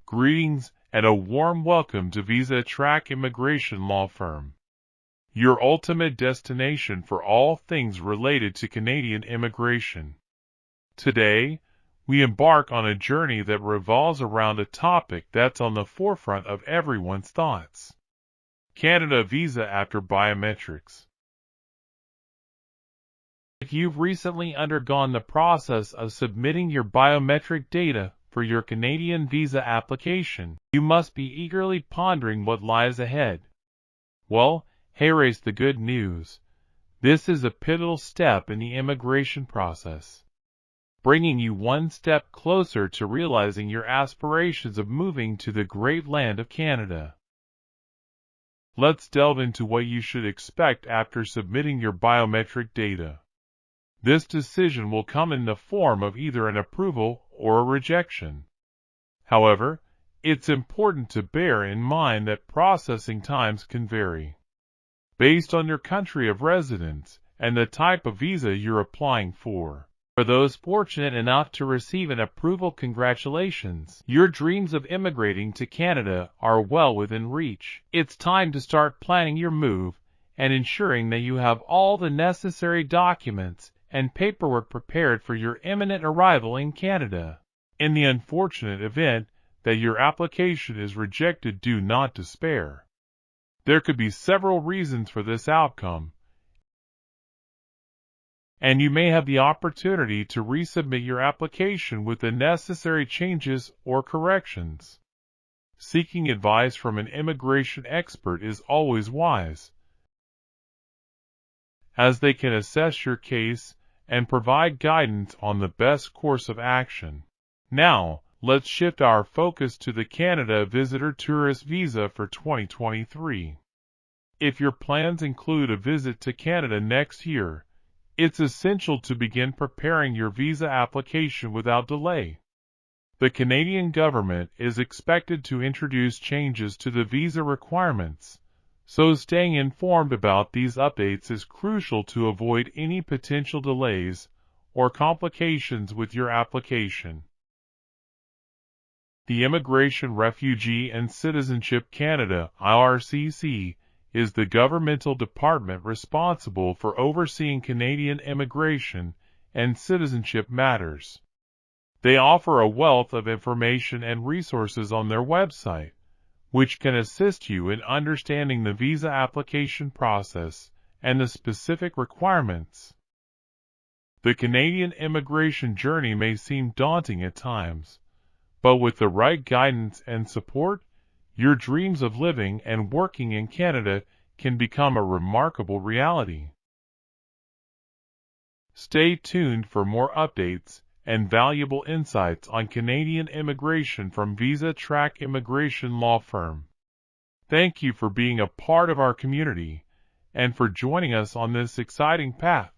Greetings and a warm welcome to Visa After Immigration Law Firm, your ultimate destination for all things related to Canadian immigration. Today, we embark on a journey that revolves around a topic that's on the forefront of everyone's thoughts: Canada Visa After Biometrics. If you've recently undergone the process of submitting your biometric data for your Canadian visa application, you must be eagerly pondering what lies ahead. Well, here's the good news. This is a pivotal step in the immigration process, bringing you one step closer to realizing your aspirations of moving to the great land of Canada. Let's delve into what you should expect after submitting your biometric data. This decision will come in the form of either an approval or a rejection. However, it's important to bear in mind that processing times can vary based on your country of residence and the type of visa you're applying for. For those fortunate enough to receive an approval, congratulations! Your dreams of immigrating to Canada are well within reach. It's time to start planning your move and ensuring that you have all the necessary documents and paperwork prepared for your imminent arrival in Canada. In the unfortunate event that your application is rejected, do not despair. There could be several reasons for this outcome, and you may have the opportunity to resubmit your application with the necessary changes or corrections. Seeking advice from an immigration expert is always wise, as they can assess your case and provide guidance on the best course of action. Now, let's shift our focus to the Canada Visitor Tourist Visa for 2023. If your plans include a visit to Canada next year, it's essential to begin preparing your visa application without delay. The Canadian government is expected to introduce changes to the visa requirements, so staying informed about these updates is crucial to avoid any potential delays or complications with your application. The Immigration, Refugee and Citizenship Canada (IRCC) is the governmental department responsible for overseeing Canadian immigration and citizenship matters. They offer a wealth of information and resources on their website, which can assist you in understanding the visa application process and the specific requirements. The Canadian immigration journey may seem daunting at times, but with the right guidance and support, your dreams of living and working in Canada can become a remarkable reality. Stay tuned for more updates and valuable insights on Canadian immigration from Visa After Immigration Law Firm. Thank you for being a part of our community and for joining us on this exciting path.